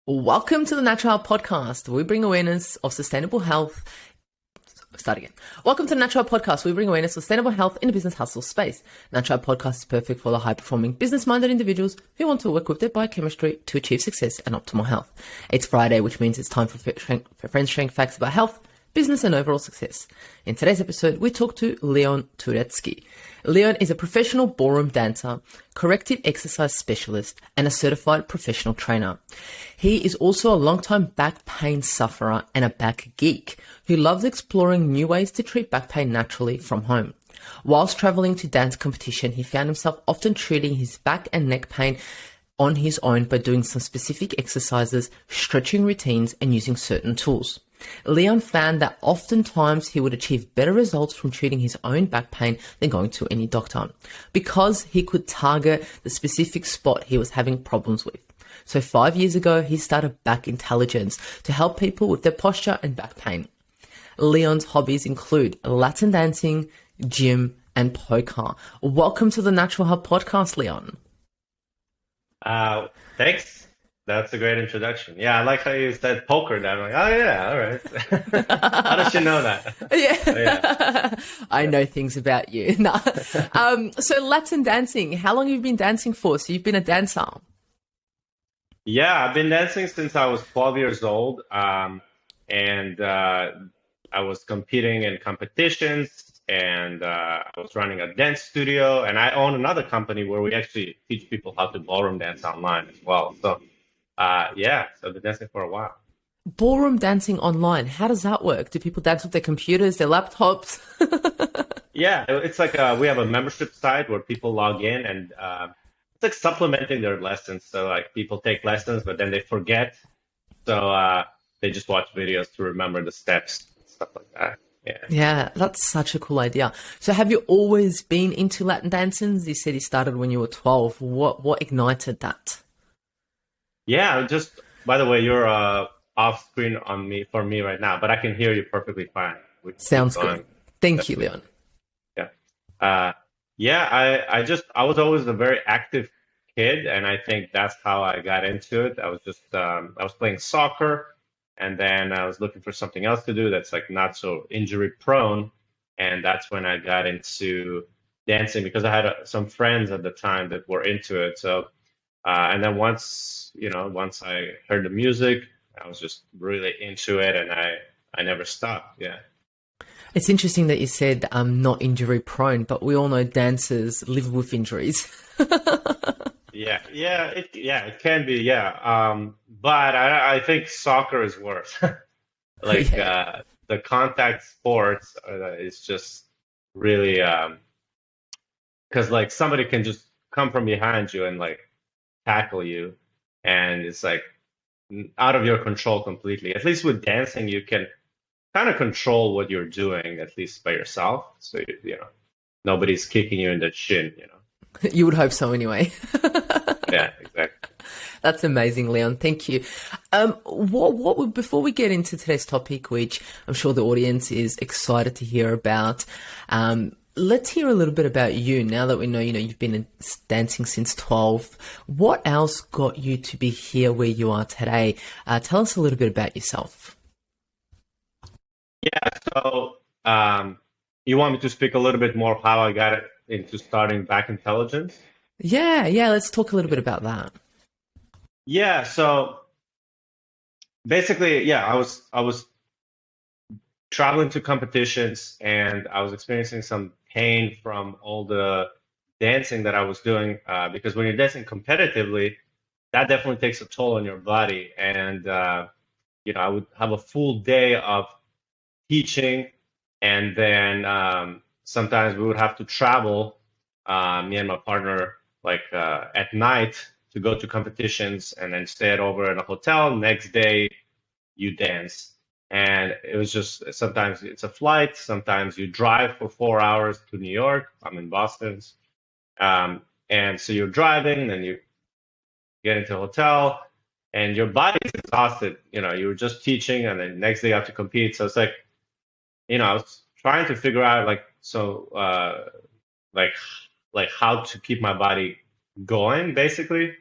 Welcome to the Natural Health Podcast. We bring awareness of sustainable health. Start again. Welcome to the Natural Health Podcast. We bring awareness of sustainable health in a business hustle space. Natural Health Podcast is perfect for the high-performing, business-minded individuals who want to work with their biochemistry to achieve success and optimal health. It's Friday, which means it's time for friends sharing facts about health, business, and overall success. In today's episode, we talk to Leon Turetsky. Leon is a professional ballroom dancer, corrective exercise specialist, and a certified professional trainer. He is also a long-time back pain sufferer and a back geek who loves exploring new ways to treat back pain naturally from home. Whilst traveling to dance competition, he found himself often treating his back and neck pain on his own by doing some specific exercises, stretching routines, and using certain tools. Leon found that oftentimes he would achieve better results from treating his own back pain than going to any doctor, because he could target the specific spot he was having problems with. So 5 years ago, he started Back Intelligence to help people with their posture and back pain. Leon's hobbies include Latin dancing, gym, and poker. Welcome to the Natural Health Podcast, Leon. Thanks. That's a great introduction. Yeah, I like how you said poker. Then I'm like, oh yeah, all right. How does she know that? Yeah, Oh, yeah. I know things about you. Nah. So Latin dancing, how long have you been dancing for? So you've been a dancer. Yeah, I've been dancing since I was 12 years old, and I was competing in competitions, and I was running a dance studio, and I own another company where we actually teach people how to ballroom dance online as well. So, yeah, so I've been dancing for a while. Ballroom dancing online, how does that work? Do people dance with their computers, their laptops? Yeah, it's like we have a membership site where people log in, and it's like supplementing their lessons. So like people take lessons, but then they forget. So they just watch videos to remember the steps, stuff like that. Yeah. Yeah, that's such a cool idea. So have you always been into Latin dancing? You said you started when you were 12. What ignited that? Yeah, just by the way, you're off screen on me for me right now, but I can hear you perfectly fine. We can keep Sounds going. good. Thank That's you, good. Leon. Yeah. Yeah, I was always a very active kid, and I think that's how I got into it. I was playing soccer, and then I was looking for something else to do that's like not so injury prone, and that's when I got into dancing because I had some friends at the time that were into it. So, and then once I heard the music, I was just really into it, and I never stopped. Yeah. It's interesting that you said not injury prone, but we all know dancers live with injuries. It can be, yeah. But I think soccer is worse. Like Yeah. the contact sports is just really because like somebody can just come from behind you and like tackle you, and it's like out of your control completely. At least with dancing, you can kind of control what you're doing, at least by yourself. So nobody's kicking you in the shin. You would hope so anyway. Yeah, exactly. That's amazing, Leon. Thank you. Before we get into today's topic, which I'm sure the audience is excited to hear about, let's hear a little bit about you. Now that we know, you've been dancing since 12. What else got you to be here where you are today? Tell us a little bit about yourself. Yeah, so you want me to speak a little bit more of how I got it into starting Back Intelligence? Yeah, let's talk a little bit about that. Yeah, so basically, yeah, I was traveling to competitions, and I was experiencing some pain from all the dancing that I was doing because when you're dancing competitively, that definitely takes a toll on your body. And I would have a full day of teaching, and then sometimes we would have to travel, me and my partner, like at night to go to competitions and then stay over in a hotel. Next day, you dance. And it was just sometimes it's a flight, sometimes you drive for 4 hours to New York. I'm in Boston. And so you're driving, then you get into a hotel, and your body is exhausted. You were just teaching, and then next day you have to compete. So it's like, I was trying to figure out like how to keep my body going, basically.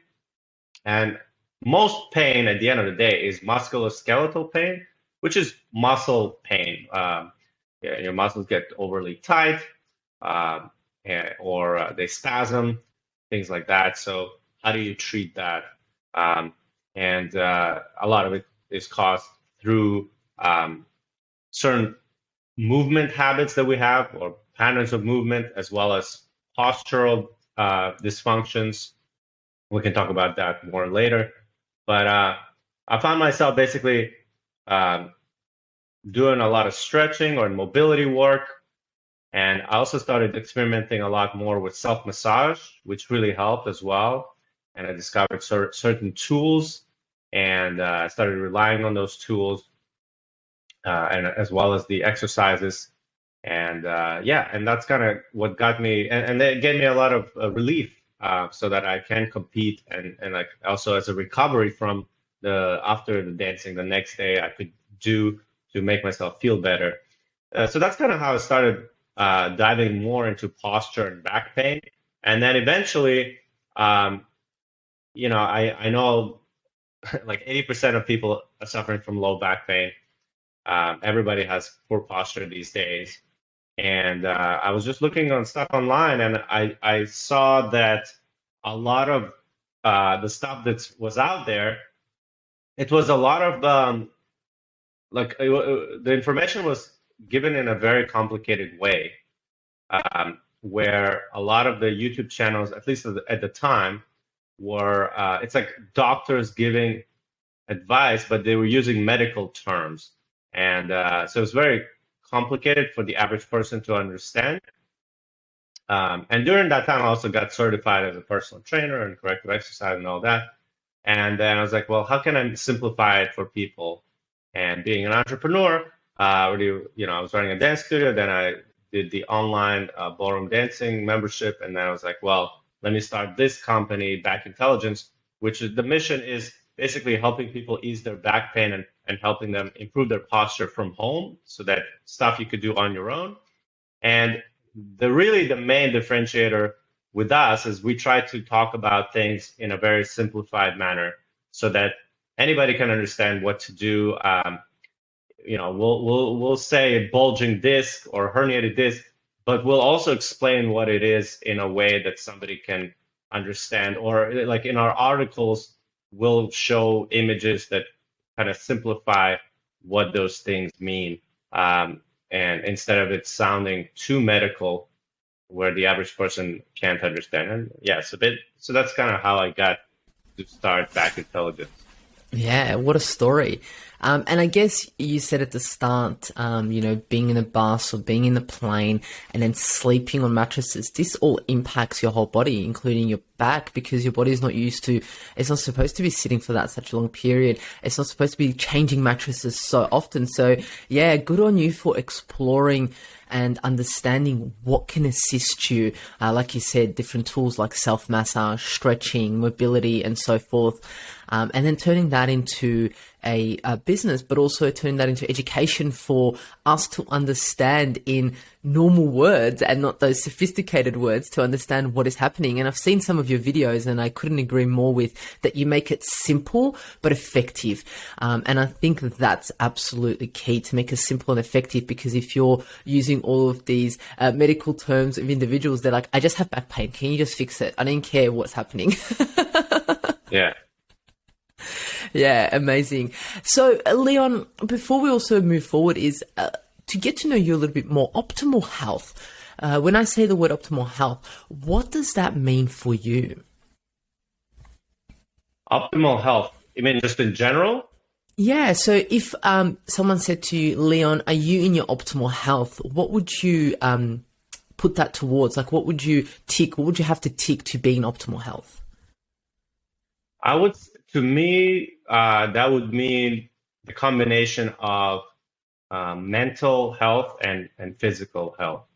And most pain at the end of the day is musculoskeletal pain, which is muscle pain. Yeah, your muscles get overly tight, um, or they spasm, things like that. So how do you treat that? Um, and a lot of it is caused through certain movement habits that we have, or patterns of movement, as well as postural dysfunctions. We can talk about that more later. But I found myself basically um, doing a lot of stretching or mobility work. And I also started experimenting a lot more with self massage, which really helped as well. And I discovered certain tools, and I started relying on those tools, and as well as the exercises. And yeah, and that's kind of what got me, and it gave me a lot of relief, so that I can compete, and like also as a recovery from the after the dancing the next day, I could do to make myself feel better. So that's kind of how I started diving more into posture and back pain, and then eventually, um, I know like 80% of people are suffering from low back pain. Everybody has poor posture these days. And I was just looking on stuff online, and I saw that a lot of the stuff that was out there, it was a lot of the information was given in a very complicated way, where a lot of the YouTube channels, at least at the time, were it's like doctors giving advice, but they were using medical terms, and so it's very complicated for the average person to understand. And during that time, I also got certified as a personal trainer and corrective exercise and all that. And then I was like, well, how can I simplify it for people? And being an entrepreneur, really, I was running a dance studio. Then I did the online ballroom dancing membership, and then I was like, well, let me start this company, Back Intelligence, which is the mission is basically helping people ease their back pain and helping them improve their posture from home, so that stuff you could do on your own. And the main differentiator with us is we try to talk about things in a very simplified manner, so that anybody can understand what to do. We'll say bulging disc or herniated disc, but we'll also explain what it is in a way that somebody can understand. Or like in our articles, we'll show images that kind of simplify what those things mean. And instead of it sounding too medical, where the average person can't understand. And yeah, so that's kind of how I got to start Back Intelligence. Yeah, what a story. And I guess you said at the start, being in a bus or being in the plane and then sleeping on mattresses, this all impacts your whole body, including your back, because your body is not used to, it's not supposed to be sitting for that such a long period. It's not supposed to be changing mattresses so often. So yeah, good on you for exploring and understanding what can assist you. Like you said, different tools like self-massage, stretching, mobility, and so forth. And then turning that into a business, but also turning that into education for us to understand in normal words and not those sophisticated words, to understand what is happening. And I've seen some of your videos, and I couldn't agree more with that. You make it simple but effective. And I think that's absolutely key, to make it simple and effective, because if you're using all of these medical terms of individuals, they're like, I just have back pain. Can you just fix it? I don't care what's happening. Yeah. Yeah, amazing. So, Leon, before we also move forward, is to get to know you a little bit more. Optimal health. When I say the word optimal health, what does that mean for you? Optimal health, you mean just in general? Yeah, so if someone said to you, Leon, are you in your optimal health? What would you put that towards? Like, what would you tick? What would you have to tick to be in optimal health? To me, that would mean the combination of mental health and physical health.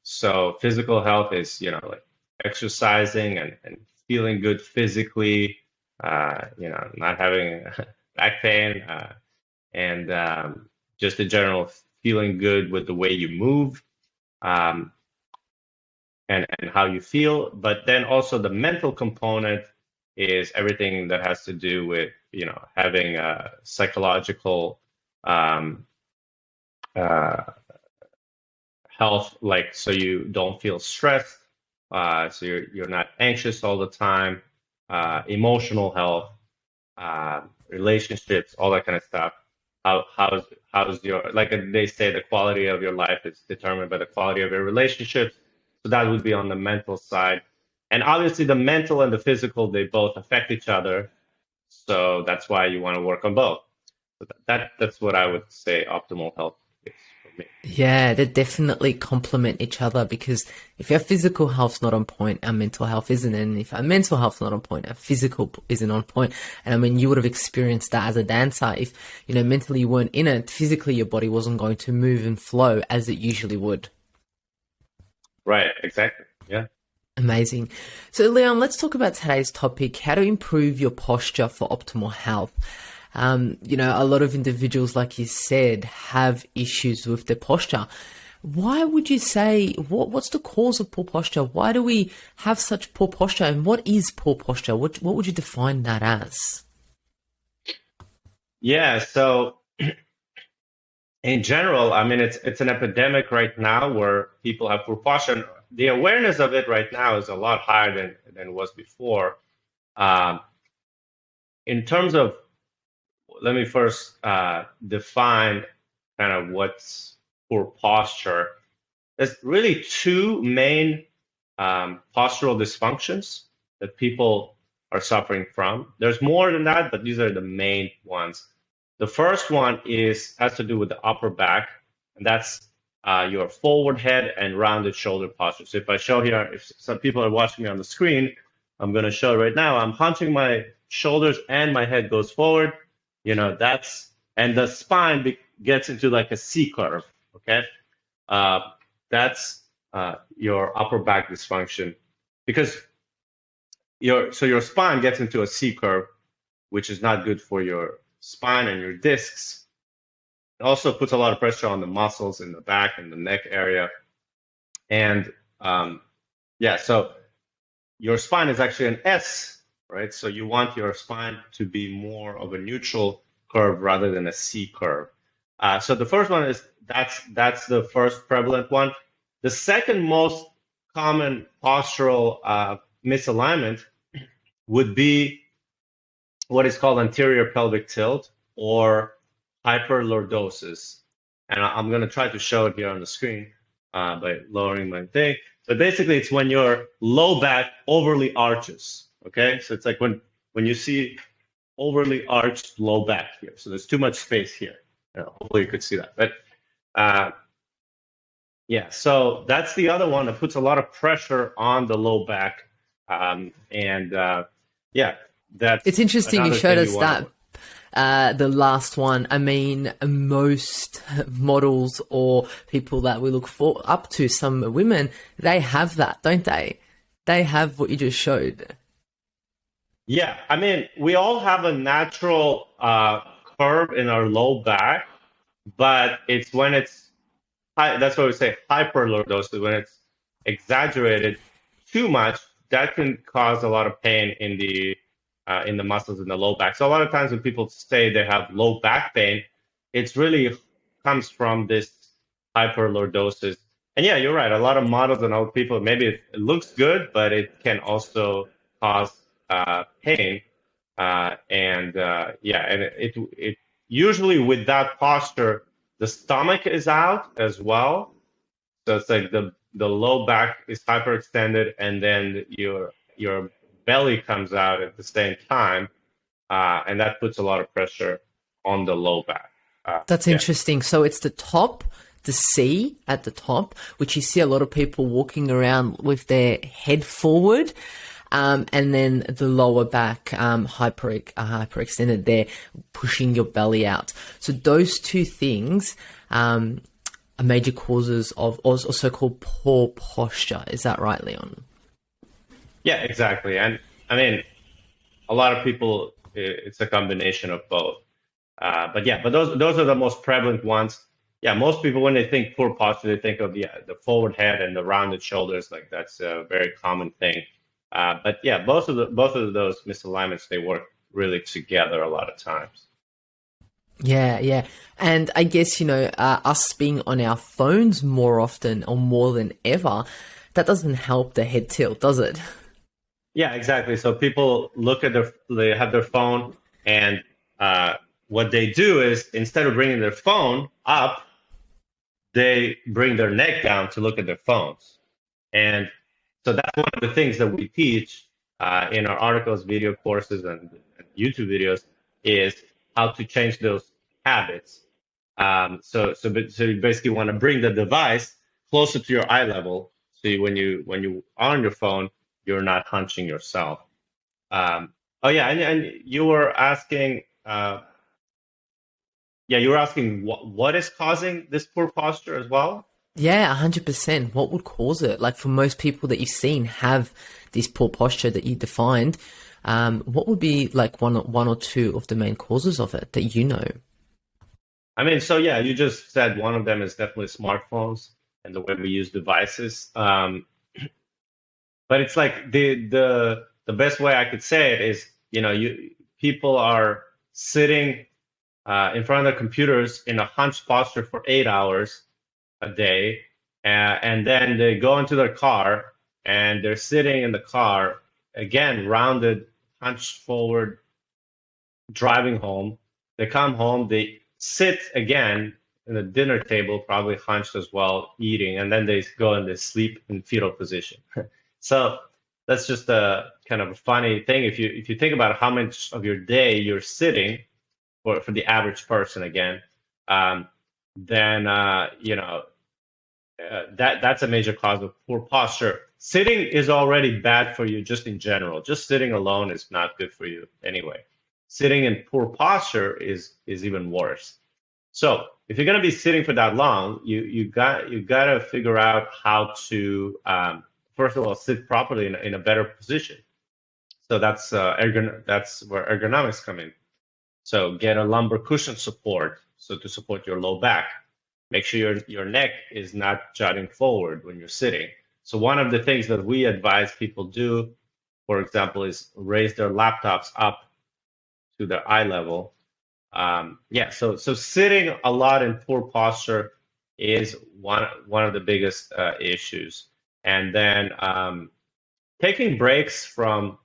So physical health is, like exercising and feeling good physically, not having back pain, and just in general feeling good with the way you move, and how you feel. But then also the mental component is everything that has to do with, having psychological um, uh, health, like so you don't feel stressed, so you're not anxious all the time, emotional health, relationships, all that kind of stuff. How's your, like they say, the quality of your life is determined by the quality of your relationships. So that would be on the mental side. And obviously the mental and the physical, they both affect each other. So that's why you want to work on both. So that's what I would say optimal health is for me. Yeah, they definitely complement each other because if our physical health's not on point, our mental health isn't. And if our mental health's not on point, our physical isn't on point. And I mean, you would have experienced that as a dancer. If, mentally you weren't in it, physically your body wasn't going to move and flow as it usually would. Right, exactly. Yeah. Amazing. So, Leon, let's talk about today's topic, how to improve your posture for optimal health. A lot of individuals, like you said, have issues with their posture. Why would you say, what's the cause of poor posture? Why do we have such poor posture? And what is poor posture? What would you define that as? Yeah, so in general, I mean, it's an epidemic right now where people have poor posture. And the awareness of it right now is a lot higher than it was before. Um, in terms of, let me first define kind of what's poor posture. There's really two main postural dysfunctions that people are suffering from. There's more than that, but these are the main ones. The first one has to do with the upper back, and that's your forward head and rounded shoulder posture. So if I show here, if some people are watching me on the screen, I'm going to show right now. I'm hunching my shoulders and my head goes forward. And the spine gets into like a C curve. Okay, that's your upper back dysfunction because your spine gets into a C curve, which is not good for your spine and your discs. It also puts a lot of pressure on the muscles in the back and the neck area. And so your spine is actually an S, right? So you want your spine to be more of a neutral curve rather than a C curve. So the first one is that's the first prevalent one. The second most common postural misalignment would be what is called anterior pelvic tilt or hyperlordosis. And I'm going to try to show it here on the screen by lowering my thing. But basically, it's when your low back overly arches. Okay, so it's like when you see overly arched low back here. So there's too much space here. Hopefully you could see that. But so that's the other one that puts a lot of pressure on the low back. That's it's interesting you showed us that. The last one, I mean, most models or people that we look up to, some women, they have that, don't they? They have what you just showed. Yeah, I mean, we all have a natural curve in our low back, but it's when it's high, that's why we say hyperlordosis, when it's exaggerated too much, that can cause a lot of pain in the muscles in the low back. So a lot of times when people say they have low back pain, it's really comes from this hyperlordosis. And yeah, you're right. A lot of models and old people, maybe it looks good, but it can also cause pain. And it usually with that posture, the stomach is out as well. So it's like the low back is hyperextended, and then your belly comes out at the same time, and that puts a lot of pressure on the low back. That's interesting. So it's the top, the C at the top, which you see a lot of people walking around with their head forward, and then the lower back hyperextended there, pushing your belly out. So those two things are major causes of also called poor posture. Is that right, Leon? Yeah, exactly. And I mean, a lot of people, it's a combination of both. But those are the most prevalent ones. Yeah, most people, when they think poor posture, they think of the forward head and the rounded shoulders. Like that's a very common thing. But yeah, both of those misalignments, they work really together a lot of times. Yeah. And I guess, us being on our phones more often or more than ever, that doesn't help the head tilt, does it? Yeah, exactly. So people they have their phone, and what they do is instead of bringing their phone up, they bring their neck down to look at their phones. And so that's one of the things that we teach in our articles, video courses, and YouTube videos is how to change those habits. So you basically want to bring the device closer to your eye level. So when you are on your phone, you're not hunching yourself. Oh yeah, and you were asking, yeah, you were asking what is causing this poor posture as well. Yeah, 100%. What would cause it? Like for most people that you've seen have this poor posture that you defined, what would be like one or two of the main causes of it that you know? I mean, so yeah, you just said one of them is definitely smartphones and the way we use devices. But it's like the best way I could say it is, you people are sitting in front of their computers in a hunched posture for 8 hours a day, and then they go into their car and they're sitting in the car again, rounded, hunched forward, driving home. They come home, they sit again in the dinner table, probably hunched as well, eating, and then they go and they sleep in fetal position. So that's just a kind of a funny thing. If you think about how much of your day you're sitting for the average person again, um, then that's a major cause of poor posture. Sitting is already bad for you just in general. Just sitting alone is not good for you anyway. Sitting in poor posture is even worse. So if you're going to be sitting for that long, you got to figure out how to first of all sit properly in a better position. So that's where ergonomics come in. So get a lumbar cushion support, so to support your low back. Make sure your neck is not jutting forward when you're sitting. So one of the things that we advise people do, for example, is raise their laptops up to their eye level. Yeah, so sitting a lot in poor posture is one of the biggest issues. And then taking breaks from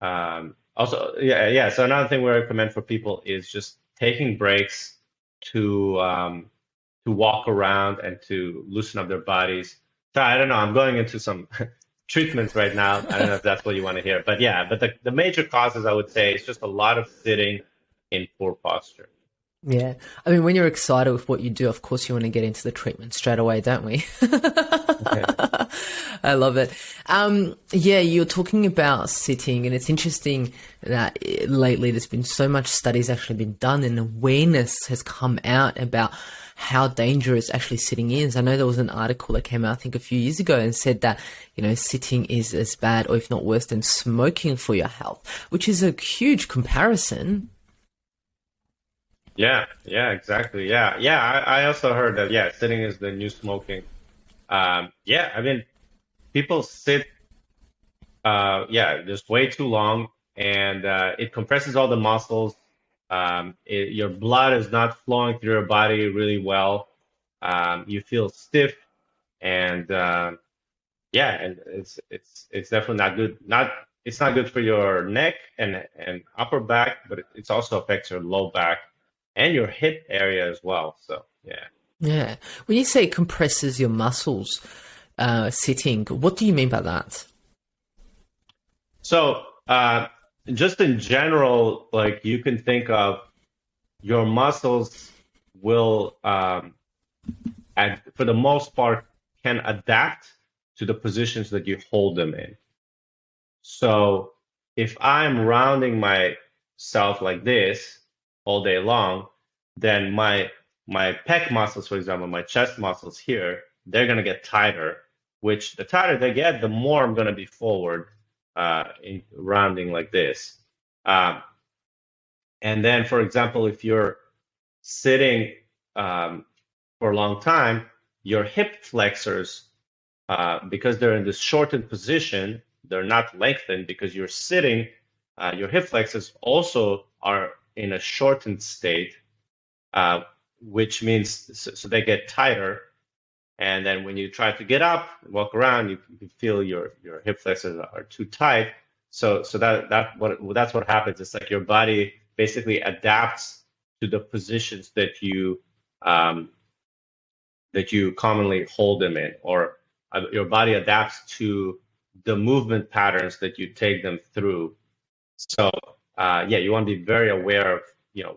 also yeah. So another thing we recommend for people is just taking breaks to walk around and to loosen up their bodies. So I don't know. I'm going into some treatments right now. I don't know if that's what you want to hear, but yeah. But the major causes I would say is just a lot of sitting in poor posture. Yeah. I mean, when you're excited with what you do, of course you want to get into the treatment straight away, don't we? I love it. Yeah, you're talking about sitting, and it's interesting that lately there's been so much studies actually been done, and awareness has come out about how dangerous actually sitting is. I know there was an article that came out, I think, a few years ago and said that, sitting is as bad or if not worse than smoking for your health, which is a huge comparison. Yeah, exactly. Yeah. I also heard that. Yeah, sitting is the new smoking. Yeah, I mean, people sit, yeah, just way too long, and it compresses all the muscles. Your blood is not flowing through your body really well. You feel stiff, and yeah, and it's definitely not good. It's not good for your neck and upper back, but it also affects your low back and your hip area as well. So yeah. Yeah. When you say it compresses your muscles, sitting, what do you mean by that? So just in general, like you can think of your muscles will, for the most part, can adapt to the positions that you hold them in. So if I'm rounding myself like this all day long, then my pec muscles, for example, my chest muscles here, they're gonna get tighter. Which the tighter they get, the more I'm gonna be forward in rounding like this. Um, and then, for example, if you're sitting for a long time, your hip flexors, because they're in this shortened position, they're not lengthened because you're sitting. Your hip flexors also are in a shortened state, which means so they get tighter. And then when you try to get up, walk around, you feel your hip flexors are too tight. So that's what happens. It's like your body basically adapts to the positions that you commonly hold them in, or your body adapts to the movement patterns that you take them through. So you want to be very aware of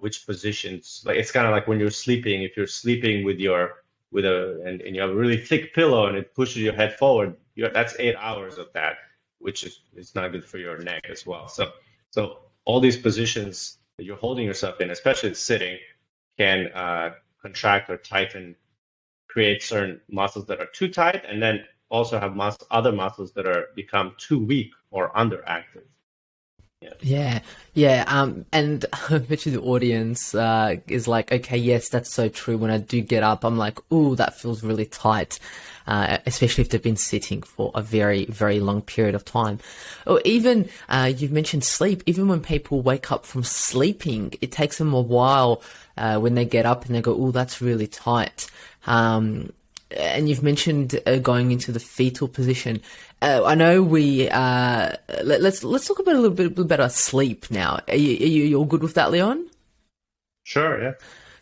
which positions. Like it's kind of like when you're sleeping. If you're sleeping and you have a really thick pillow and it pushes your head forward, that's 8 hours of that, which is not good for your neck as well. So all these positions that you're holding yourself in, especially sitting, can contract or tighten, create certain muscles that are too tight, and then also have other muscles that become too weak or underactive. Yeah. And I bet you the audience is like, okay, yes, that's so true. When I do get up, I'm like, ooh, that feels really tight, especially if they've been sitting for a very, very long period of time. Or even, you've mentioned sleep. Even when people wake up from sleeping, it takes them a while when they get up and they go, ooh, that's really tight. And you've mentioned going into the fetal position. I know we let's talk about a little bit about sleep now. Are you all good with that, Leon? Sure. Yeah.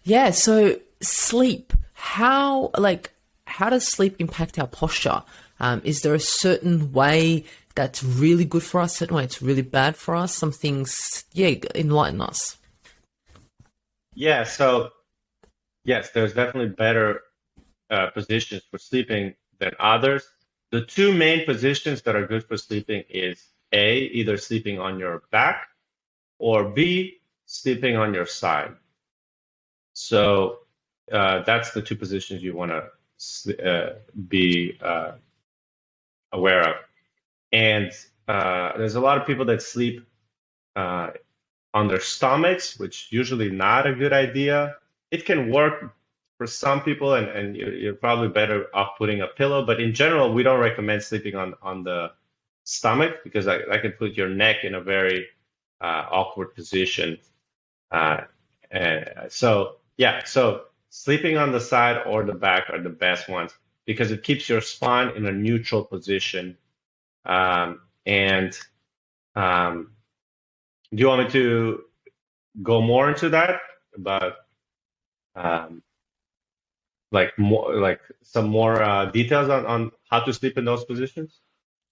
Yeah. So sleep. How does sleep impact our posture? Is there a certain way that's really good for us? Certain way it's really bad for us? Some things, enlighten us. Yeah. So yes, there's definitely better positions for sleeping than others. The two main positions that are good for sleeping is A, either sleeping on your back, or B, sleeping on your side. So that's the two positions you want to be aware of. And there's a lot of people that sleep on their stomachs, which usually not a good idea. It can work for some people, and you're probably better off putting a pillow. But in general, we don't recommend sleeping on the stomach because that can put your neck in a very awkward position. So sleeping on the side or the back are the best ones because it keeps your spine in a neutral position. Do you want me to go more into that about some more details on how to sleep in those positions?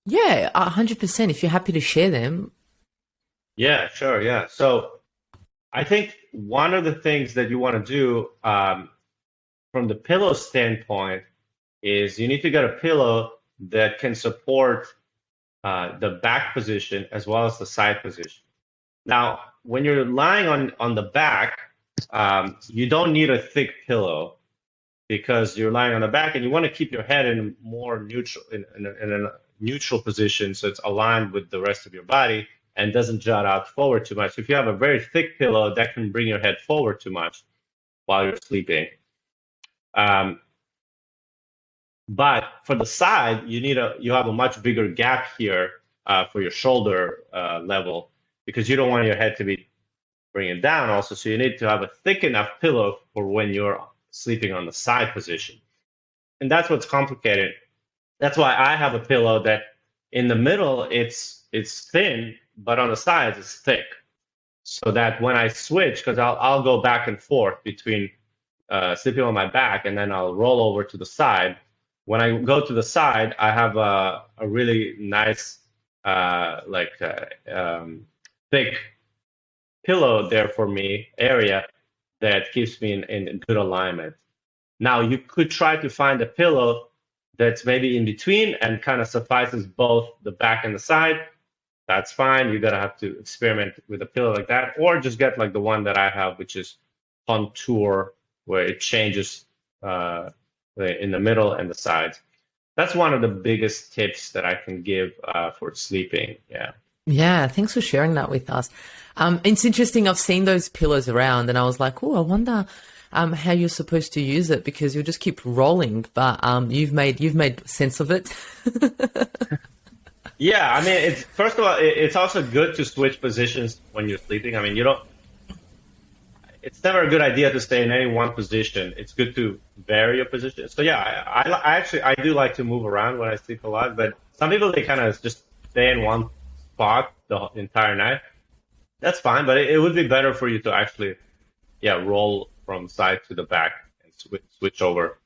Yeah, 100%. If you're happy to share them. Yeah, sure. Yeah. So I think one of the things that you want to do from the pillow standpoint is you need to get a pillow that can support the back position as well as the side position. Now, when you're lying on the back, you don't need a thick pillow because you're lying on the back and you want to keep your head in more neutral in a neutral position so it's aligned with the rest of your body and doesn't jut out forward too much. If you have a very thick pillow, that can bring your head forward too much while you're sleeping. But for the side, you have a much bigger gap here for your shoulder level because you don't want your head to be bringing down also. So you need to have a thick enough pillow for when you're sleeping on the side position. And that's what's complicated. That's why I have a pillow that in the middle, it's thin, but on the sides, it's thick. So that when I switch, because I'll go back and forth between sleeping on my back and then I'll roll over to the side. When I go to the side, I have a really nice, thick pillow there for me, area that keeps me in good alignment. Now, you could try to find a pillow that's maybe in between and kind of suffices both the back and the side. That's fine. You're going to have to experiment with a pillow like that, or just get like the one that I have, which is contour, where it changes in the middle and the sides. That's one of the biggest tips that I can give for sleeping. Yeah. Yeah, thanks for sharing that with us. It's interesting. I've seen those pillows around and I was like, oh, I wonder how you're supposed to use it because you'll just keep rolling. But you've made sense of it. Yeah, I mean, it's first of all, it's also good to switch positions when you're sleeping. I mean, you don't. It's never a good idea to stay in any one position. It's good to vary your position. So yeah, I actually I do like to move around when I sleep a lot, but some people they kind of just stay in one spot the entire night. That's fine, but it would be better for you to actually yeah roll from side to the back and switch over.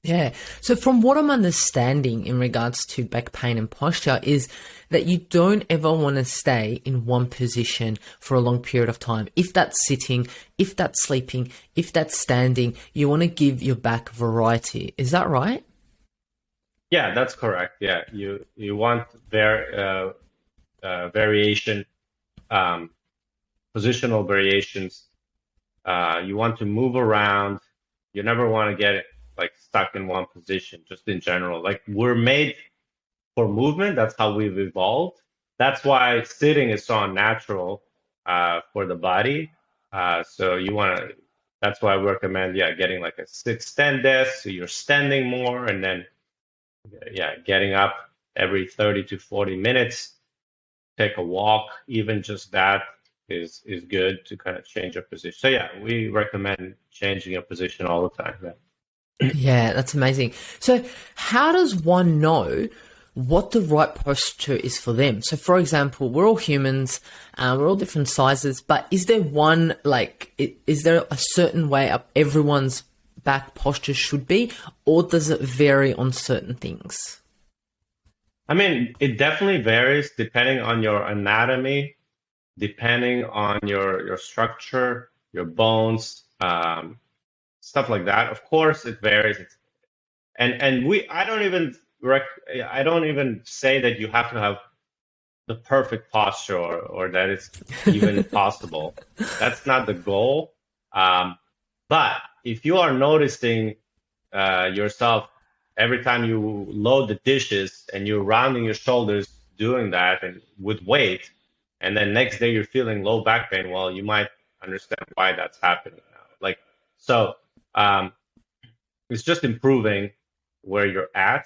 Yeah. So from what I'm understanding in regards to back pain and posture is that you don't ever want to stay in one position for a long period of time. If that's sitting, if that's sleeping, if that's standing, you want to give your back variety. Is that right? Yeah, that's correct. Yeah, you want variation, um, positional variations. You want to move around. You never want to get like stuck in one position, just in general. Like we're made for movement. That's how we've evolved. That's why sitting is so unnatural for the body. So you want to. That's why I recommend yeah getting like a sit stand desk so you're standing more, and then yeah getting up every 30 to 40 minutes. Take a walk. Even just that is good to kind of change your position. So yeah, we recommend changing your position all the time. Yeah. Yeah, that's amazing. So how does one know what the right posture is for them? So for example, we're all humans, we're all different sizes, but is there one, like, is there a certain way up everyone's back posture should be, or does it vary on certain things? I mean, it definitely varies depending on your anatomy, depending on your structure, your bones, stuff like that. Of course, it varies. And we I don't even say that you have to have the perfect posture or that it's even possible. That's not the goal. Um, but if you are noticing yourself every time you load the dishes and you're rounding your shoulders doing that and with weight, and then next day you're feeling low back pain, well, you might understand why that's happening now. Like so, um, it's just improving where you're at.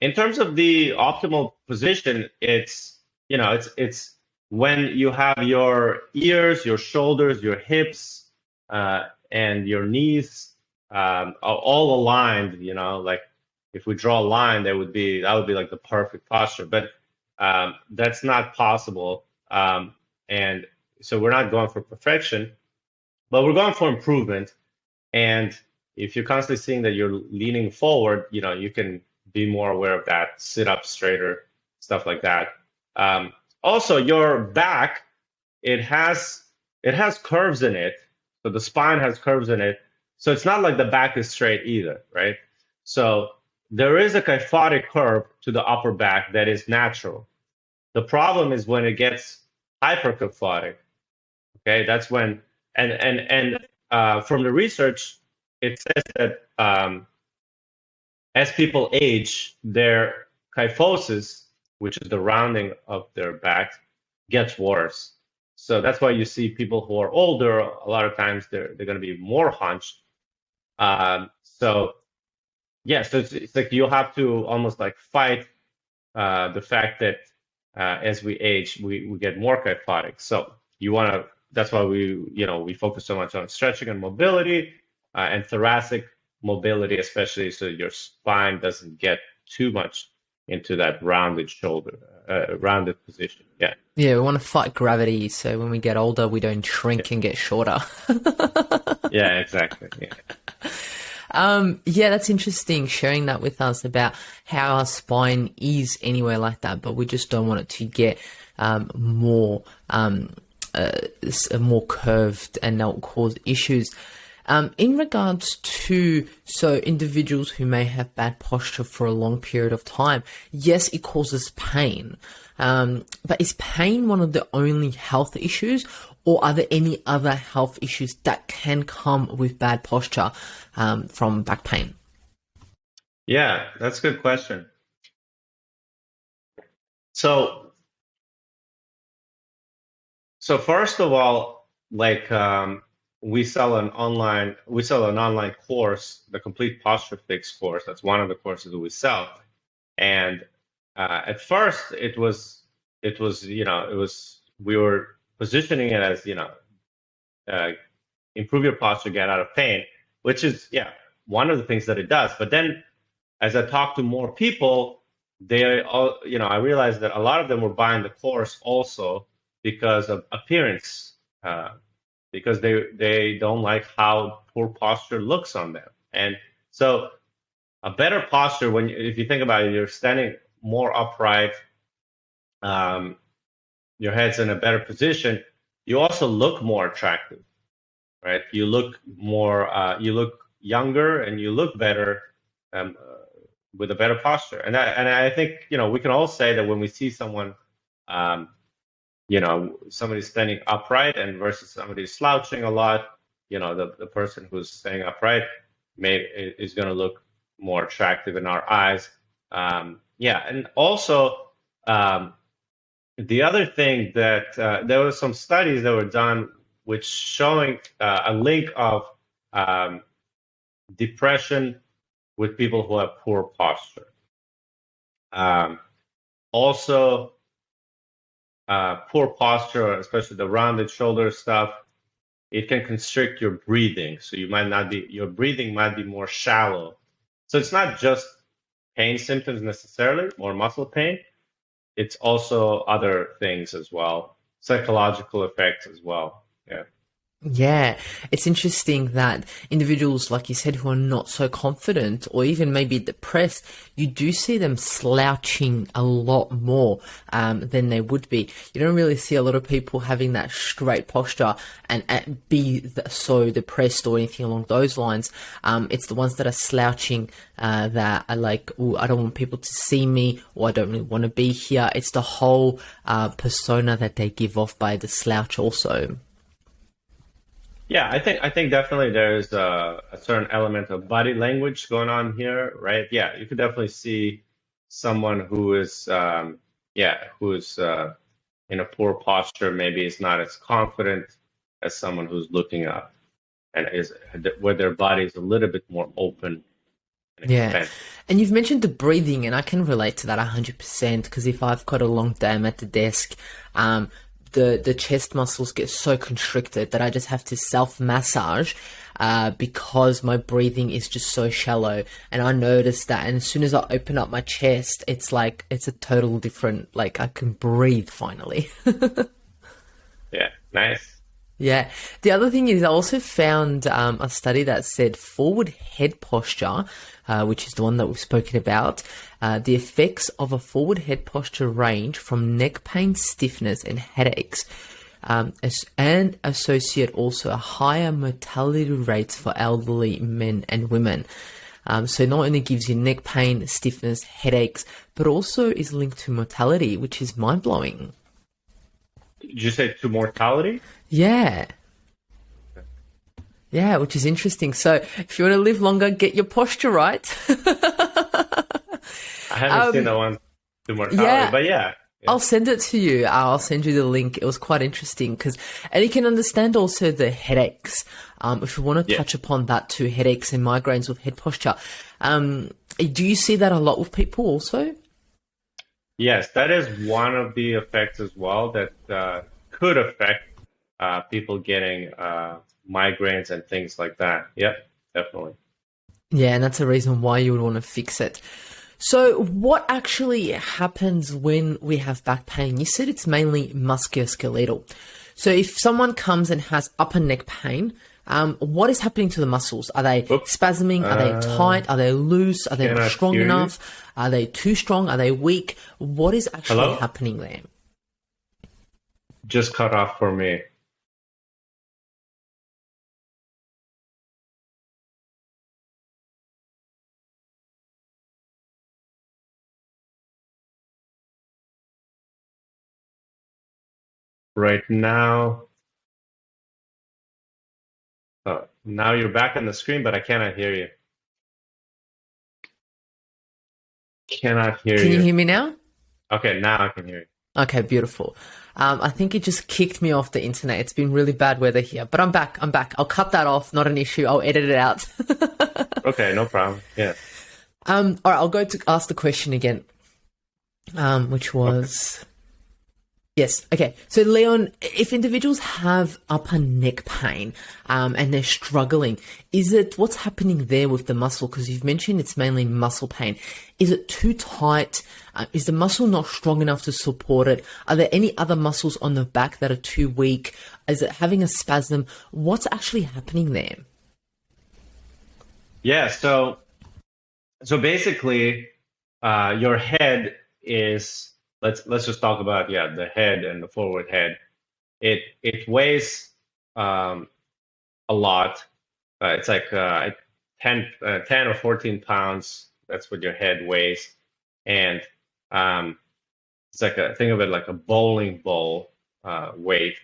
In terms of the optimal position, it's it's when you have your ears, your shoulders, your hips, and your knees all aligned. You know, like if we draw a line, that would be like the perfect posture. But that's not possible, and so we're not going for perfection, but we're going for improvement. And if you're constantly seeing that you're leaning forward, you can be more aware of that, sit up straighter, stuff like that. Also, your back, it has it has curves in it. So the spine has curves in it. So it's not like the back is straight either, right? So there is a kyphotic curve to the upper back that is natural. The problem is when it gets hyperkyphotic. Okay, that's when from the research, it says that as people age, their kyphosis, which is the rounding of their back, gets worse. So that's why you see people who are older, a lot of times they're going to be more hunched. So yeah, so it's like you have to almost like fight the fact that as we age, we get more kyphotic. So you want to. That's why we focus so much on stretching and mobility and thoracic mobility, especially so your spine doesn't get too much into that rounded shoulder, rounded position. Yeah. Yeah, we want to fight gravity so when we get older, we don't shrink and get shorter. Yeah, exactly. Yeah. Yeah, that's interesting sharing that with us about how our spine is anywhere like that, but we just don't want it to get more more curved, and that will cause issues. In regards to individuals who may have bad posture for a long period of time, yes, it causes pain. But is pain one of the only health issues, or are there any other health issues that can come with bad posture from back pain? Yeah, that's a good question. So, so first of all, like we sell an online course, the complete posture fix course. That's one of the courses that we sell, and at first we were positioning it as, uh, improve your posture, get out of pain, which is, one of the things that it does. But then as I talked to more people, they all, I realized that a lot of them were buying the course also because of appearance, because they don't like how poor posture looks on them. And so a better posture, if you think about it, you're standing more upright, your head's in a better position, you also look more attractive, right? You look you look younger and you look better with a better posture. And I think, we can all say that when we see someone, somebody standing upright and versus somebody slouching a lot, the person who's standing upright is going to look more attractive in our eyes. And also, the other thing that there were some studies that were done which showing a link of depression with people who have poor posture. Also, poor posture, especially the rounded shoulder stuff, it can constrict your breathing. So your breathing might be more shallow. So it's not just pain symptoms necessarily, or muscle pain. It's also other things as well, psychological effects as well. Yeah. Yeah, it's interesting that individuals, like you said, who are not so confident or even maybe depressed, you do see them slouching a lot more than they would be. You don't really see a lot of people having that straight posture and be so depressed or anything along those lines. It's the ones that are slouching that are like, "Ooh, I don't want people to see me," or "I don't really want to be here." It's the whole persona that they give off by the slouch also. Yeah, I think definitely there's a certain element of body language going on here, right? Yeah, you could definitely see someone who is, who's in a poor posture, maybe is not as confident as someone who's looking up and where their body is a little bit more open and Yeah. expanded. And you've mentioned the breathing, and I can relate to that 100% because if I've got a long day, I'm at the desk, the chest muscles get so constricted that I just have to self-massage because my breathing is just so shallow. And I notice that, and as soon as I open up my chest, it's like, it's a total different, like I can breathe finally. Yeah, nice. Yeah. The other thing is I also found a study that said forward head posture, which is the one that we've spoken about, the effects of a forward head posture range from neck pain, stiffness, and headaches, and associate also a higher mortality rates for elderly men and women. So not only gives you neck pain, stiffness, headaches, but also is linked to mortality, which is mind-blowing. Did you say to mortality? Yeah. Yeah, which is interesting. So if you want to live longer, get your posture right. I haven't seen that one to mortality, yeah. but yeah. I'll send it to you. I'll send you the link. It was quite interesting and you can understand also the headaches. If you want to touch upon that too, headaches and migraines with head posture. Do you see that a lot with people also? Yes, that is one of the effects as well that could affect people getting migraines and things like that. Yep, definitely. Yeah, and that's the reason why you would want to fix it. So what actually happens when we have back pain? You said it's mainly musculoskeletal. So if someone comes and has upper neck pain, what is happening to the muscles? Are they spasming? Are they tight? Are they loose? Are they not strong enough? Are they too strong? Are they weak? What is actually happening there? Just cut off for me. Right now. Oh, now you're back on the screen, but I cannot hear you. Cannot hear you. Can you hear me now? Okay, now I can hear you. Okay, beautiful. I think it just kicked me off the internet. It's been really bad weather here, but I'm back. I'll cut that off. Not an issue. I'll edit it out. Okay, no problem. Yeah. All right, I'll go to ask the question again. which was... Yes. Okay. So, Leon, if individuals have upper neck pain and they're struggling, what's happening there with the muscle? Because you've mentioned it's mainly muscle pain. Is it too tight? Is the muscle not strong enough to support it? Are there any other muscles on the back that are too weak? Is it having a spasm? What's actually happening there? Yeah. So basically, your head is, let's just talk about, the head and the forward head. It weighs a lot. It's like 10 or 14 pounds. That's what your head weighs, and it's like think of it like a bowling ball weight.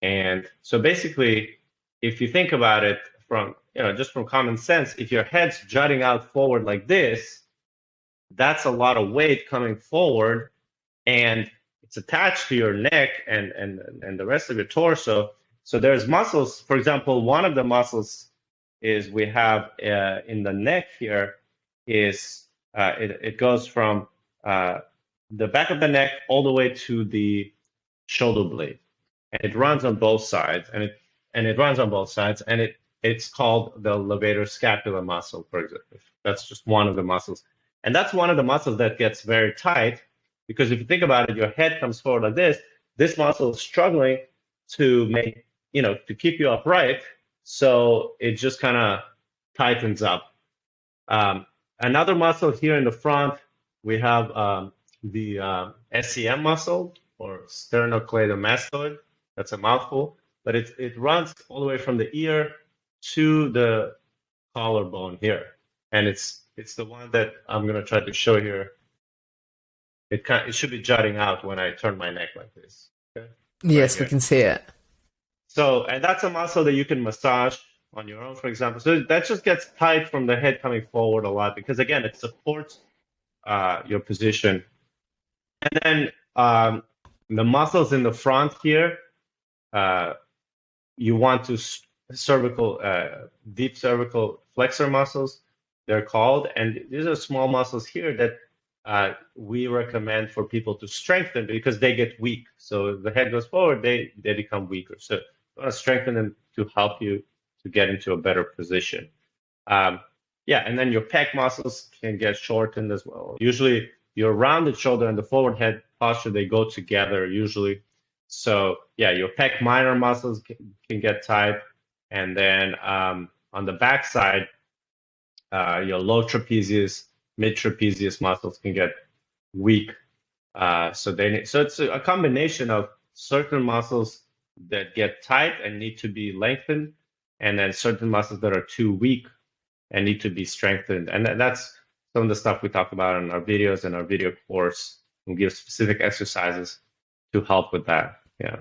And so basically, if you think about it from just from common sense, if your head's jutting out forward like this, that's a lot of weight coming forward, and it's attached to your neck and the rest of your torso. So there's muscles. For example, one of the muscles is we have in the neck here is it goes from the back of the neck all the way to the shoulder blade, and it runs on both sides, and it runs on both sides, and it's called the levator scapular muscle, for example. That's just one of the muscles, and that's one of the muscles that gets very tight. Because if you think about it, your head comes forward like this. This muscle is struggling to to keep you upright. So it just kind of tightens up. Another muscle here in the front, we have the SCM muscle, or sternocleidomastoid. That's a mouthful, but it runs all the way from the ear to the collarbone here. And it's the one that I'm going to try to show here. It should be jutting out when I turn my neck like this. Okay? Yes, we can see it. So, and that's a muscle that you can massage on your own, for example. So that just gets tight from the head coming forward a lot because, again, it supports your position. And then the muscles in the front here, you want to deep cervical flexor muscles, they're called. And these are small muscles here that we recommend for people to strengthen because they get weak. So the head goes forward, they become weaker. So you want to strengthen them to help you to get into a better position. And then your pec muscles can get shortened as well. Usually your rounded shoulder and the forward head posture, they go together usually. So your pec minor muscles can get tight. And then on the back side, your low trapezius, mid trapezius muscles can get weak. So it's a combination of certain muscles that get tight and need to be lengthened, and then certain muscles that are too weak and need to be strengthened. And that's some of the stuff we talk about in our videos and our video course. We give specific exercises to help with that. Yeah.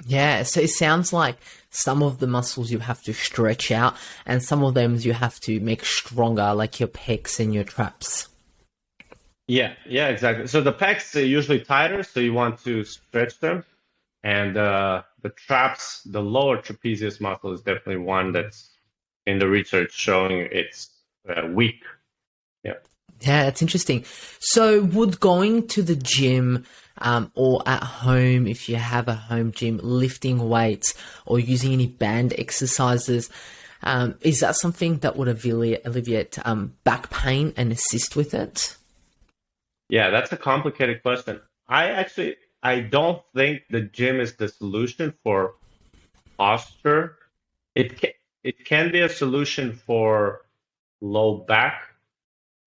Yeah, so it sounds like some of the muscles you have to stretch out and some of them you have to make stronger, like your pecs and your traps. Yeah, exactly. So the pecs are usually tighter, so you want to stretch them. And the traps, the lower trapezius muscle is definitely one that's in the research showing it's weak. Yeah. Yeah, that's interesting. So would going to the gym or at home, if you have a home gym, lifting weights or using any band exercises, is that something that would alleviate back pain and assist with it? Yeah, that's a complicated question. I don't think the gym is the solution for posture. It can be a solution for low back.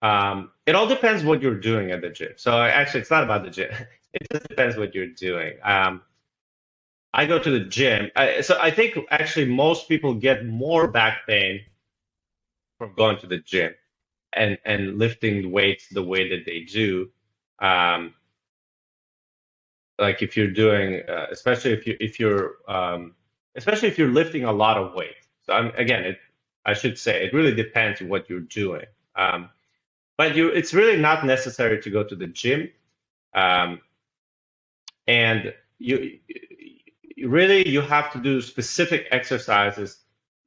It all depends what you're doing at the gym. So actually, it's not about the gym. It just depends what you're doing. I go to the gym. So I think actually most people get more back pain from going to the gym and lifting weights the way that they do. Like if you're doing, especially if you're lifting a lot of weight. So I should say it really depends on what you're doing. But it's really not necessary to go to the gym. And you have to do specific exercises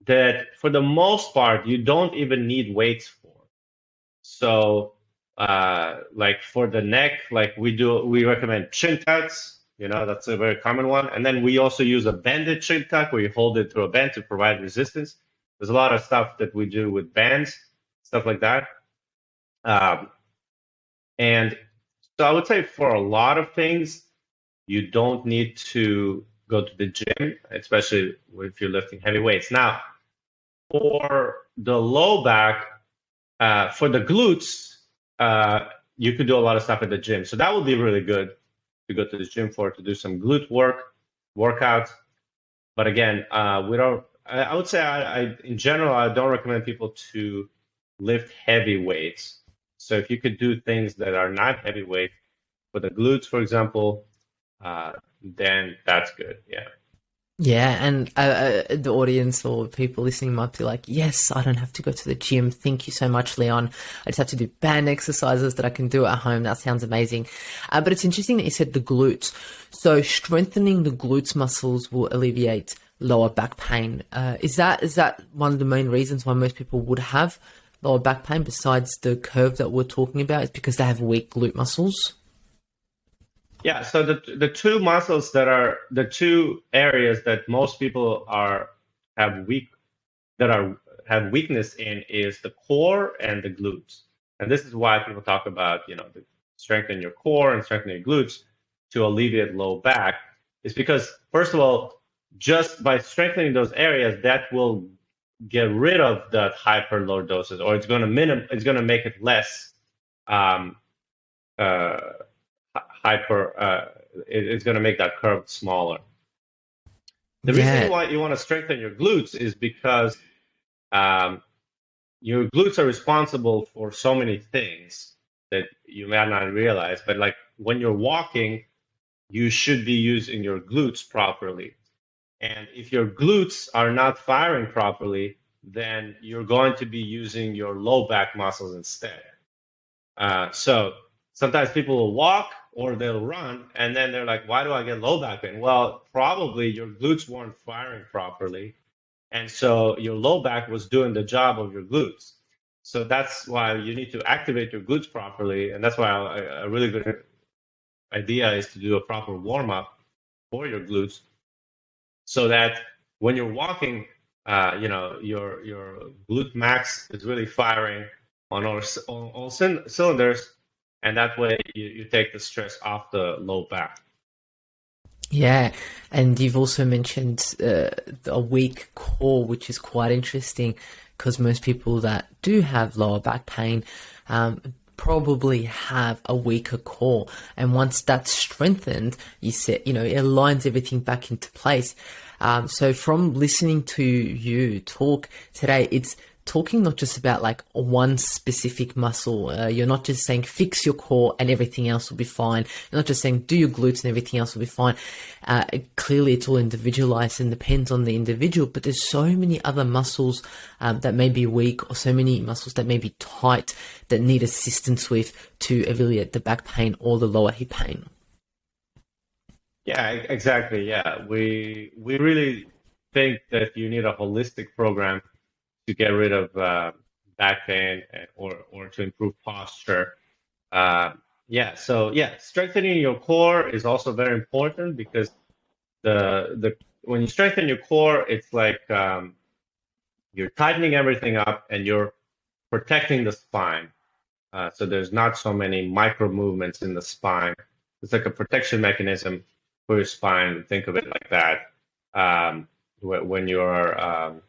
that for the most part you don't even need weights for. So Like for the neck, like we recommend chin tucks. That's a very common one. And then we also use a bended chin tuck where you hold it through a band to provide resistance. There's a lot of stuff that we do with bands, stuff like that. Um, and so I would say for a lot of things, you don't need to go to the gym, especially if you're lifting heavy weights. Now, for the low back, for the glutes, you could do a lot of stuff at the gym. So that would be really good to go to the gym to do some glute workouts. But again, we don't. I would say in general, I don't recommend people to lift heavy weights. So if you could do things that are not heavyweight, for the glutes, for example, then that's good. Yeah. Yeah, and the audience or people listening might be like, yes, I don't have to go to the gym. Thank you so much, Leon. I just have to do band exercises that I can do at home. That sounds amazing. But it's interesting that you said the glutes. So strengthening the glutes muscles will alleviate lower back pain. Is that one of the main reasons why most people would have lower back pain besides the curve that we're talking about? Is because they have weak glute muscles? Yeah, so the two muscles that are the two areas that most people have weakness in is the core and the glutes. And this is why people talk about, strengthen your core and strengthen your glutes to alleviate low back. Is because first of all, just by strengthening those areas, that will get rid of the hyperlordosis, or it's going to make it less it's going to make that curve smaller. The reason why you want to strengthen your glutes is because your glutes are responsible for so many things that you may not realize. But like when you're walking, you should be using your glutes properly. And if your glutes are not firing properly, then you're going to be using your low back muscles instead. So sometimes people will walk or they'll run, and then they're like, why do I get low back pain? Well, probably your glutes weren't firing properly, and so your low back was doing the job of your glutes. So that's why you need to activate your glutes properly, and that's why a really good idea is to do a proper warm-up for your glutes, so that when you're walking, your glute max is really firing on all cylinders. And that way you take the stress off the low back. Yeah, and you've also mentioned a weak core, which is quite interesting because most people that do have lower back pain probably have a weaker core. And once that's strengthened, it aligns everything back into place. So from listening to you talk today, it's talking not just about like one specific muscle. You're not just saying fix your core and everything else will be fine. You're not just saying do your glutes and everything else will be fine. Clearly it's all individualized and depends on the individual, but there's so many other muscles that may be weak, or so many muscles that may be tight that need assistance with to alleviate the back pain or the lower hip pain. Yeah, exactly. Yeah, we really think that you need a holistic program to get rid of back pain or to improve posture. Strengthening your core is also very important because when you strengthen your core, it's like you're tightening everything up and you're protecting the spine. So there's not so many micro movements in the spine. It's like a protection mechanism for your spine. Think of it like that when you're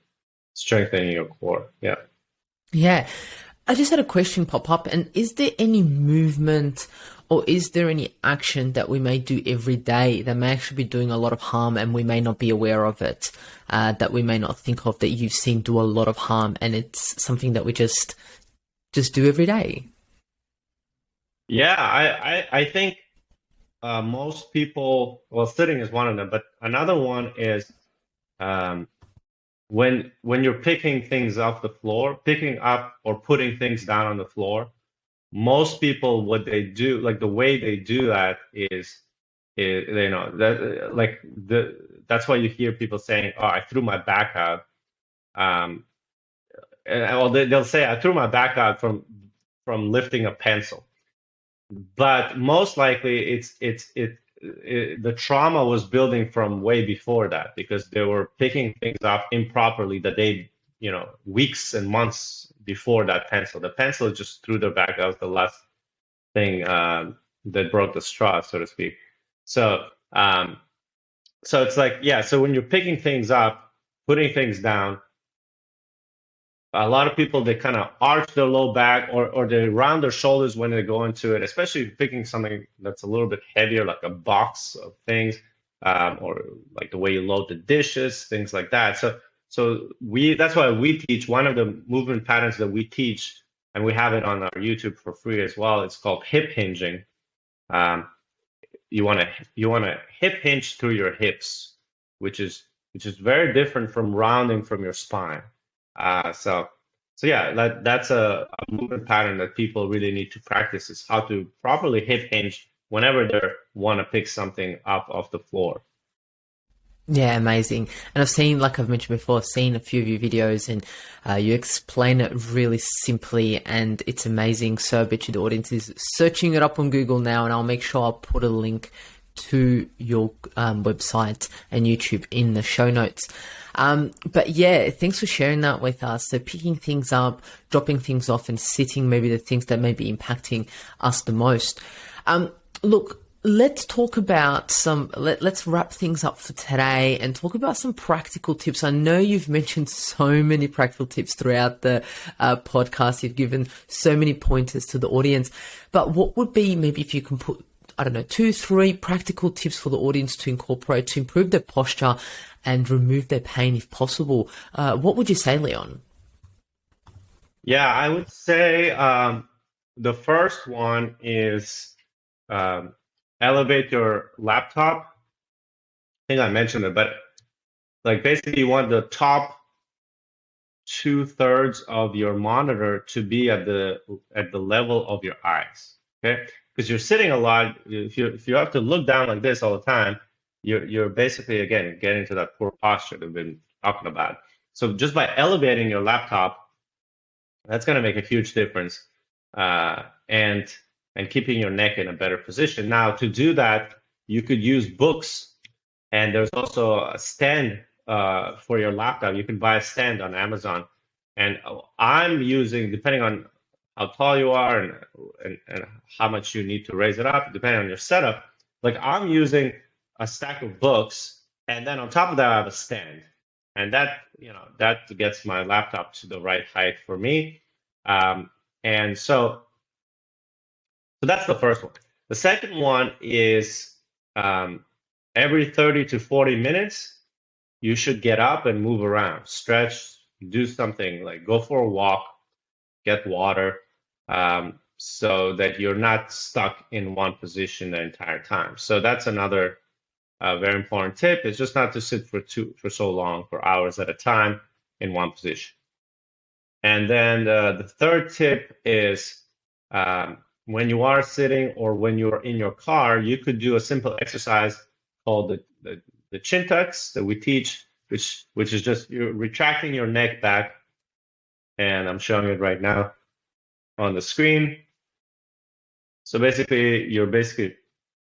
strengthening your core. Yeah. I just had a question pop up. And is there any movement or is there any action that we may do every day that may actually be doing a lot of harm and we may not be aware of it, that we may not think of, that you've seen do a lot of harm, and it's something that we just do every day? Yeah, I think most people, well, sitting is one of them, but another one is when you're picking things off the floor, picking up or putting things down on the floor, most people, what they do, like the way they do that is that's why you hear people saying, "Oh, I threw my back out." They'll say, "I threw my back out from lifting a pencil. But most likely the trauma was building from way before that, because they were picking things up improperly the day, weeks and months before that pencil. The pencil just threw their back. That was the last thing that broke the straw, so to speak. So it's like, yeah, so when you're picking things up, putting things down, a lot of people, they kind of arch their low back, or they round their shoulders when they go into it, especially picking something that's a little bit heavier, like a box of things, or like the way you load the dishes, things like that. So that's why we teach, one of the movement patterns that we teach, and we have it on our YouTube for free as well. It's called hip hinging. You want to hip hinge through your hips, which is very different from rounding from your spine. So yeah, that's a movement pattern that people really need to practice, is how to properly hip hinge whenever they want to pick something up off the floor. Yeah, amazing. And I've seen, like I've mentioned before, I've seen a few of your videos, and you explain it really simply, and it's amazing. So I bet you the audience is searching it up on Google now, and I'll make sure I'll put a link to your website and YouTube in the show notes. But yeah, thanks for sharing that with us. So picking things up, dropping things off, and sitting, maybe the things that may be impacting us the most. Look, let's talk about let's wrap things up for today and talk about some practical tips. I know you've mentioned so many practical tips throughout the podcast. You've given so many pointers to the audience, but what would be, maybe if you can put, 2-3 practical tips for the audience to incorporate to improve their posture and remove their pain if possible? What would you say, Leon? Yeah, I would say the first one is elevate your laptop. I think I mentioned it, but like basically you want the top 2/3 of your monitor to be at the level of your eyes. Okay, because you're sitting a lot. If you have to look down like this all the time, you're basically, again, getting to that poor posture that we've been talking about. So just by elevating your laptop, that's going to make a huge difference, and keeping your neck in a better position. Now, to do that, you could use books, and there's also a stand for your laptop. You can buy a stand on Amazon, and I'm using, depending on how tall you are and how much you need to raise it up, depending on your setup. Like, I'm using a stack of books, and then on top of that, I have a stand, and that gets my laptop to the right height for me. And so that's the first one. The second one is every 30 to 40 minutes, you should get up and move around, stretch, do something, like go for a walk, get water, so that you're not stuck in one position the entire time. So that's another very important tip, is just not to sit for so long, for hours at a time in one position. And then the third tip is when you are sitting or when you're in your car, you could do a simple exercise called the chin tucks that we teach, which is just you're retracting your neck back. And I'm showing it right now on the screen. So basically, you're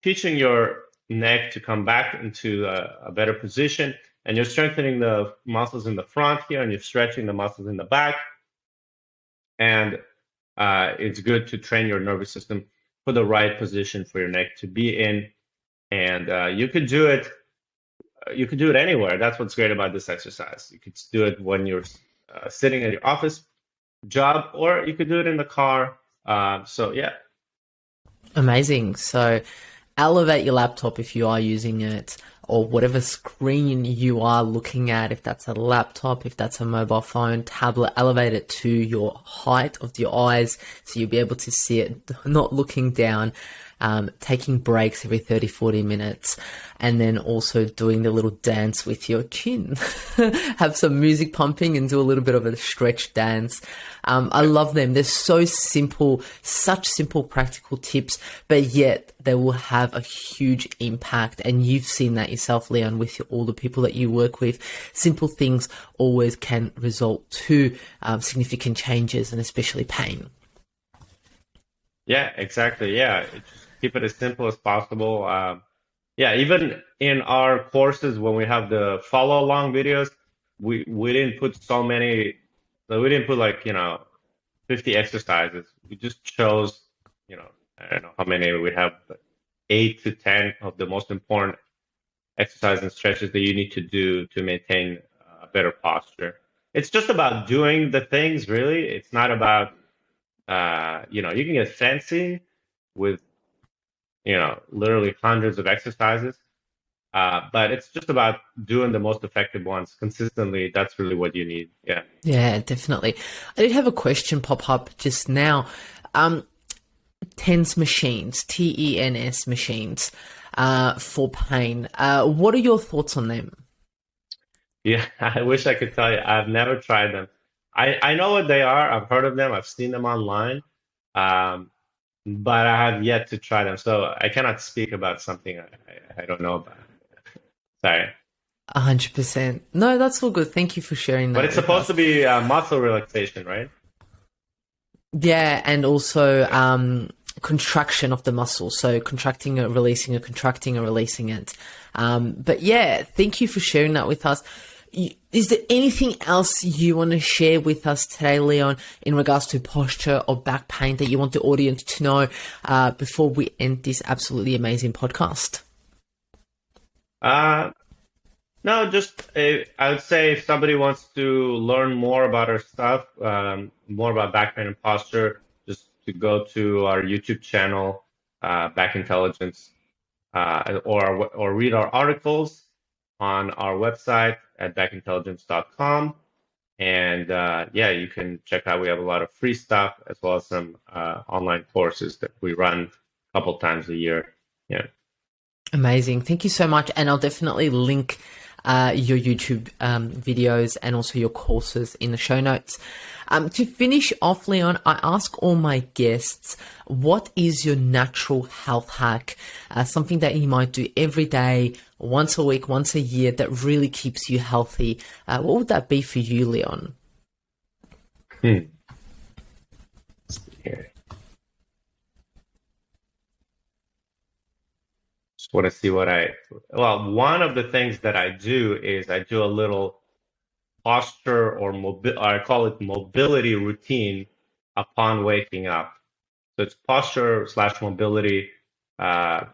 teaching your neck to come back into a better position, and you're strengthening the muscles in the front here, and you're stretching the muscles in the back. And it's good to train your nervous system for the right position for your neck to be in. And you could do it. You could do it anywhere. That's what's great about this exercise. You could do it when you're sitting at your office job, or you could do it in the car. So yeah. Amazing. So elevate your laptop if you are using it, or whatever screen you are looking at, if that's a laptop, if that's a mobile phone, tablet, elevate it to your height of your eyes so you'll be able to see it, not looking down. Taking breaks every 30-40 minutes, and then also doing the little dance with your chin. Have some music pumping and do a little bit of a stretch dance. I love them. They're so simple, such simple practical tips, but yet they will have a huge impact. And you've seen that yourself, Leon, with all the people that you work with. Simple things always can result to significant changes, and especially pain. Yeah, exactly. Yeah, just keep it as simple as possible. Yeah, even in our courses when we have the follow along videos, we didn't put so many. So we didn't put like 50 exercises. We just chose I don't know how many we have, but 8 to 10 of the most important exercises and stretches that you need to do to maintain a better posture. It's just about doing the things, really. It's not about you can get fancy with literally hundreds of exercises. But it's just about doing the most effective ones consistently. That's really what you need. Yeah. Yeah, definitely. I did have a question pop up just now. TENS machines, TENS machines, for pain. What are your thoughts on them? Yeah, I wish I could tell you. I've never tried them. I know what they are. I've heard of them. I've seen them online. Um, but I have yet to try them. So I cannot speak about something I don't know about. Sorry. 100%. No, that's all good. Thank you for sharing But that it's with supposed us. to be muscle relaxation, right? Yeah, and also contraction of the muscle. So contracting it, releasing it, contracting and releasing it. But yeah, thank you for sharing that with us. Is there anything else you want to share with us today, Leon, in regards to posture or back pain that you want the audience to know before we end this absolutely amazing podcast? Uh, no, just I would say if somebody wants to learn more about our stuff, more about back pain and posture, just to go to our YouTube channel, Back Intelligence, or read our articles on our website at backintelligence.com. And yeah, you can check out. We have a lot of free stuff as well as some online courses that we run a couple times a year. Yeah. Amazing. Thank you so much. And I'll definitely link your YouTube videos and also your courses in the show notes. To finish off, Leon, I ask all my guests, what is your natural health hack? Something that you might do every day, once a week, once a year, that really keeps you healthy. What would that be for you, Leon? Hmm. Let's see here. Just want to see well, one of the things that I do is I do a little posture or I call it mobility routine upon waking up. So it's posture slash mobility uh,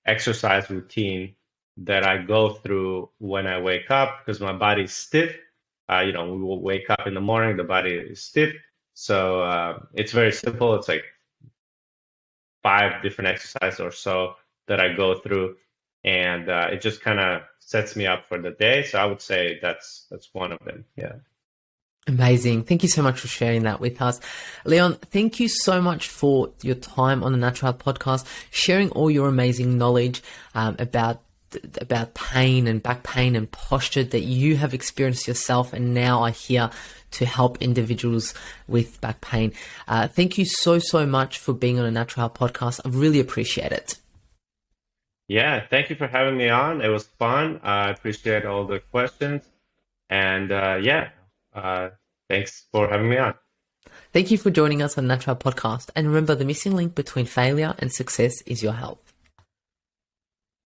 exercise routine that I go through when I wake up because my body's stiff. We will wake up in the morning, the body is stiff. So it's very simple. It's like 5 different exercises or so that I go through, and it just kind of sets me up for the day. So I would say that's one of them. Yeah. Amazing. Thank you so much for sharing that with us. Leon, thank you so much for your time on the Natural Health Podcast, sharing all your amazing knowledge about pain and back pain and posture that you have experienced yourself and now are here to help individuals with back pain. Thank you so, so much for being on a Natural Health Podcast. I really appreciate it. Yeah, thank you for having me on. It was fun. I appreciate all the questions. And yeah, thanks for having me on. Thank you for joining us on Natural Health Podcast. And remember, the missing link between failure and success is your health.